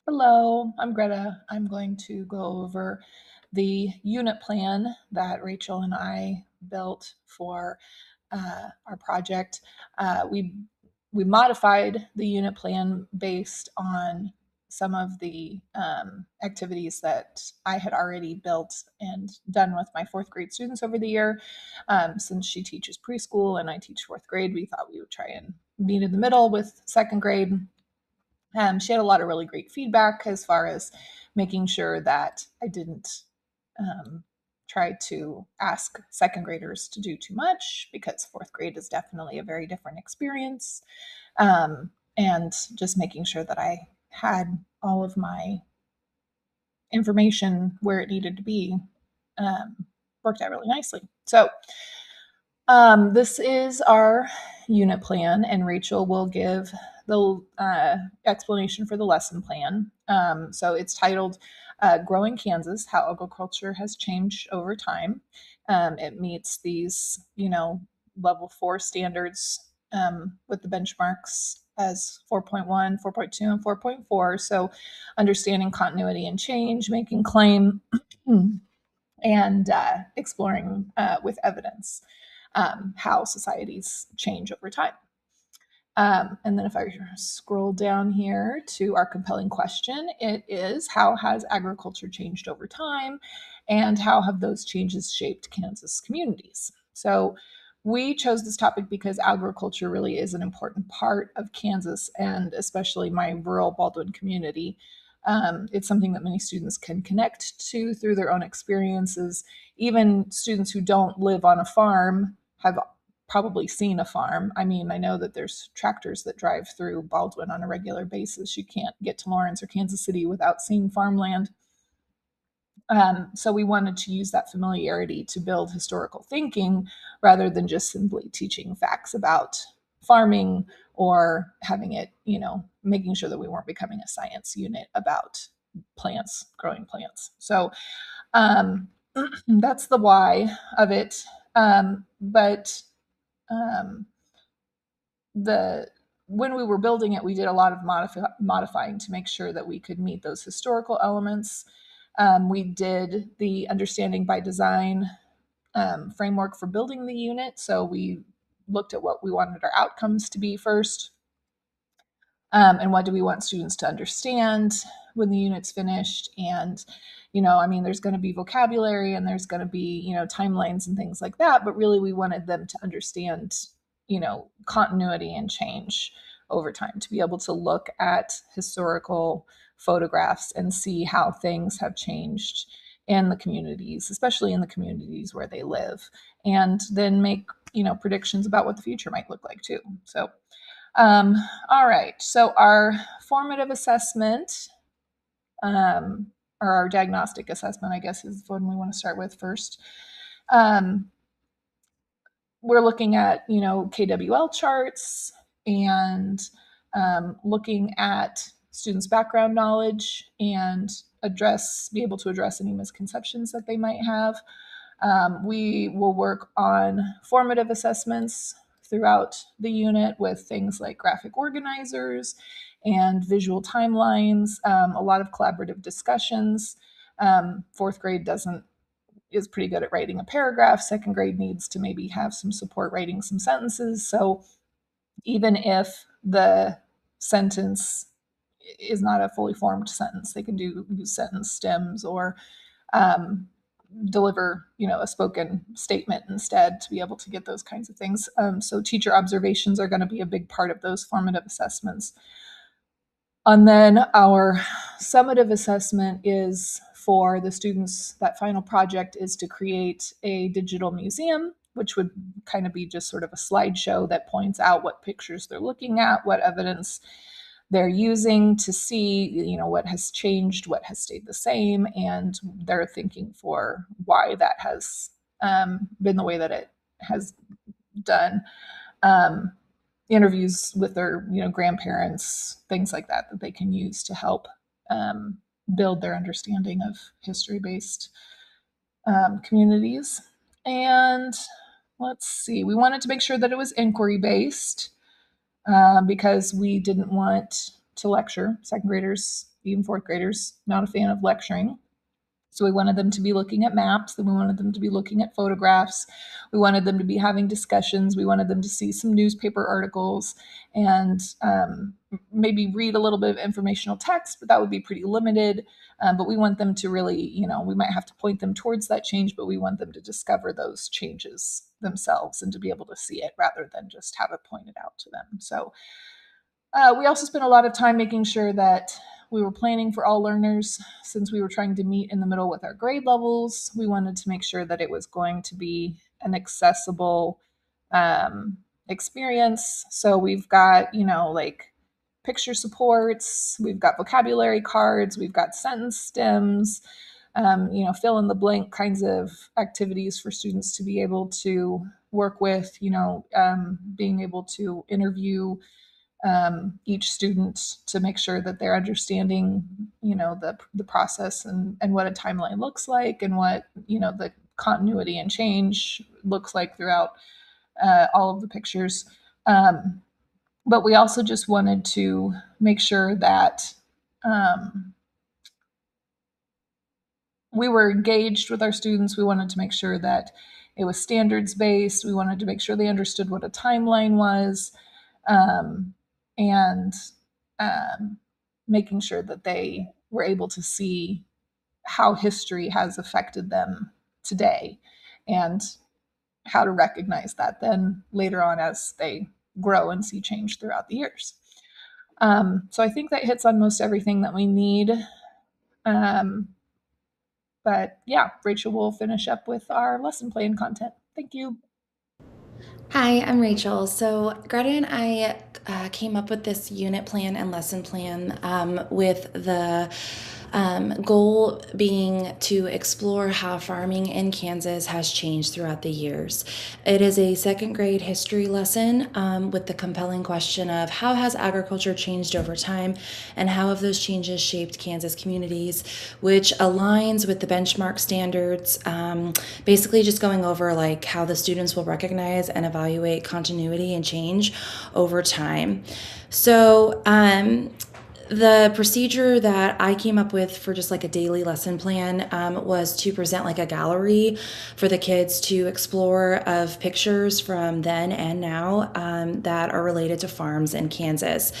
Hello, I'm Greta. I'm going to go over the unit plan that Rachel and I built for our project. We modified the unit plan based on some of the activities that I had already built and done with my fourth grade students over the year. Since she teaches preschool and I teach fourth grade, we thought we would try and meet in the middle with second grade. She had a lot of really great feedback as far as making sure that I didn't try to ask second graders to do too much because fourth grade is definitely a very different experience. And just making sure that I had all of my information where it needed to be um, worked out really nicely. So, this is our unit plan, and Rachel will give the explanation for the lesson plan. So it's titled Growing Kansas, How Agriculture Has Changed Over Time. It meets these, level 4 standards with the benchmarks as 4.1, 4.2, and 4.4. So understanding continuity and change, making claim, and exploring with evidence how societies change over time. And then if I scroll down here to our compelling question, it is how has agriculture changed over time and how have those changes shaped Kansas communities? So we chose this topic because agriculture really is an important part of Kansas and especially my rural Baldwin community. It's something that many students can connect to through their own experiences. Even students who don't live on a farm have probably seen a farm. I mean, I know that there's tractors that drive through Baldwin on a regular basis. You can't get to Lawrence or Kansas City without seeing farmland. So we wanted to use that familiarity to build historical thinking rather than just simply teaching facts about farming or having it, making sure that we weren't becoming a science unit about plants, growing plants. So um, that's the why of it. But um, the when we were building it, we did a lot of modifying to make sure that we could meet those historical elements. We did the understanding by design framework for building the unit. So we looked at what we wanted our outcomes to be first, and what do we want students to understand when the unit's finished. And I mean, there's going to be vocabulary and there's going to be timelines and things like that, but really we wanted them to understand continuity and change over time, to be able to look at historical photographs and see how things have changed in the communities, especially in the communities where they live, and then make predictions about what the future might look like too. So um, all right. So our formative assessment, um, or our diagnostic assessment, I guess, is the one we want to start with first. Um, we're looking at KWL charts and looking at students' background knowledge and be able to address any misconceptions that they might have. We will work on formative assessments throughout the unit with things like graphic organizers and visual timelines, a lot of collaborative discussions. Fourth grade doesn't is pretty good at writing a paragraph. Second grade needs to maybe have some support writing some sentences. So even if the sentence is not a fully formed sentence, they can use sentence stems or um, deliver a spoken statement instead to be able to get those kinds of things. So teacher observations are going to be a big part of those formative assessments. And then our summative assessment is for the students. That final project is to create a digital museum, which would kind of be just sort of a slideshow that points out what pictures they're looking at, what evidence they're using to see, what has changed, what has stayed the same, and they're thinking for why that has been the way that it has done. Um, Interviews with their grandparents, things like that they can use to help um, build their understanding of history based communities. And let's see, we wanted to make sure that it was inquiry based because we didn't want to lecture second graders even fourth graders, not a fan of lecturing. So we wanted them to be looking at maps, and we wanted them to be looking at photographs. We wanted them to be having discussions. We wanted them to see some newspaper articles and maybe read a little bit of informational text, but that would be pretty limited. But we want them to really, we might have to point them towards that change, but we want them to discover those changes themselves and to be able to see it rather than just have it pointed out to them. So we also spent a lot of time making sure that we were planning for all learners. Since we were trying to meet in the middle with our grade levels, we wanted to make sure that it was going to be an accessible experience. So we've got, like picture supports, we've got vocabulary cards, we've got sentence stems, fill in the blank kinds of activities for students to be able to work with, being able to interview each student to make sure that they're understanding, the process and what a timeline looks like and what, the continuity and change looks like throughout all of the pictures. But we also just wanted to make sure that we were engaged with our students. We wanted to make sure that it was standards based. We wanted to make sure they understood what a timeline was. And making sure that they were able to see how history has affected them today and how to recognize that then later on as they grow and see change throughout the years. So I think that hits on most everything that we need. But yeah, Rachel will finish up with our lesson plan content. Thank you. Hi, I'm Rachel. So Greta and I came up with this unit plan and lesson plan with the goal being to explore how farming in Kansas has changed throughout the years. It is a second grade history lesson with the compelling question of how has agriculture changed over time and how have those changes shaped Kansas communities, which aligns with the benchmark standards, basically just going over like how the students will recognize and evaluate continuity and change over time. So, the procedure that I came up with for just like a daily lesson plan was to present like a gallery for the kids to explore of pictures from then and now that are related to farms in Kansas.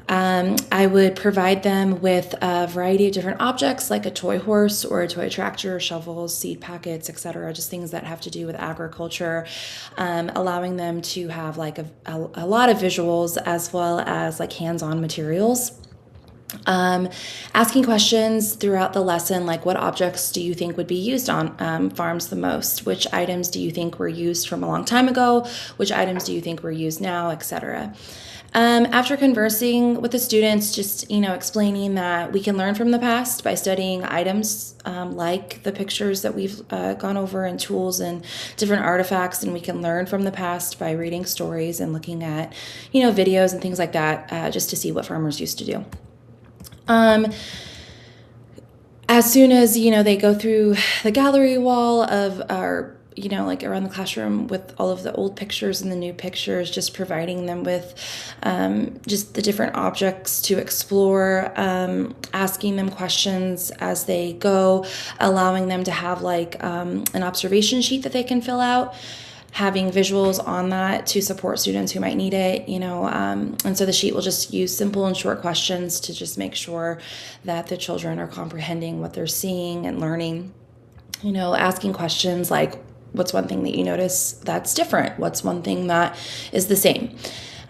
I would provide them with a variety of different objects like a toy horse or a toy tractor, shovels, seed packets, etc., just things that have to do with agriculture, allowing them to have like a lot of visuals as well as like hands-on materials. Asking questions throughout the lesson, like what objects do you think would be used on farms the most? Which items do you think were used from a long time ago? Which items do you think were used now, etc. After conversing with the students, just explaining that we can learn from the past by studying items like the pictures that we've gone over and tools and different artifacts, and we can learn from the past by reading stories and looking at videos and things like that, just to see what farmers used to do. As soon as, they go through the gallery wall of our, like around the classroom with all of the old pictures and the new pictures, just providing them with just the different objects to explore, asking them questions as they go, allowing them to have like an observation sheet that they can fill out, having visuals on that to support students who might need it, and so the sheet will just use simple and short questions to just make sure that the children are comprehending what they're seeing and learning, asking questions like, what's one thing that you notice that's different? What's one thing that is the same?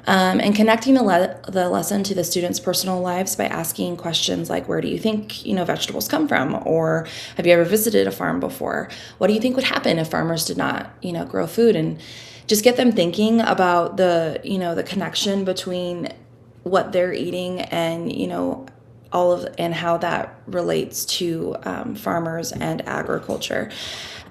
And connecting the lesson to the students' personal lives by asking questions like, where do you think, vegetables come from? Or have you ever visited a farm before? What do you think would happen if farmers did not, grow food? And just get them thinking about the connection between what they're eating and, and how that relates to farmers and agriculture.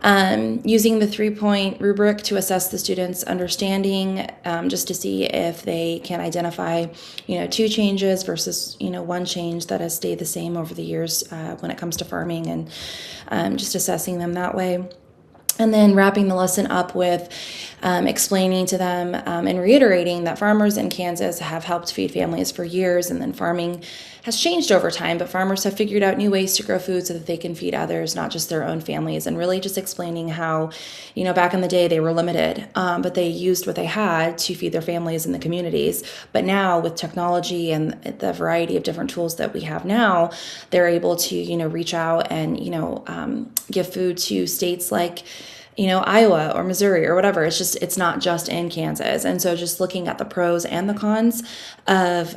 Using the 3-point rubric to assess the students' understanding, just to see if they can identify, 2 changes versus, 1 change that has stayed the same over the years when it comes to farming, and just assessing them that way. And then wrapping the lesson up with explaining to them and reiterating that farmers in Kansas have helped feed families for years, and then farming has changed over time, but farmers have figured out new ways to grow food so that they can feed others, not just their own families, and really just explaining how, back in the day they were limited, but they used what they had to feed their families and the communities. But now with technology and the variety of different tools that we have now, they're able to, reach out and, give food to states like, Iowa or Missouri or whatever. It's not just in Kansas. And so just looking at the pros and the cons of,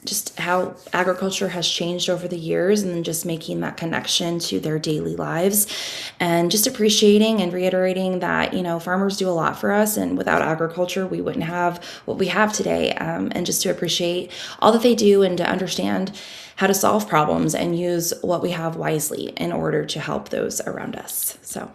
just how agriculture has changed over the years, and then just making that connection to their daily lives, and just appreciating and reiterating that, farmers do a lot for us, and without agriculture, we wouldn't have what we have today. And just to appreciate all that they do, and to understand how to solve problems and use what we have wisely in order to help those around us. So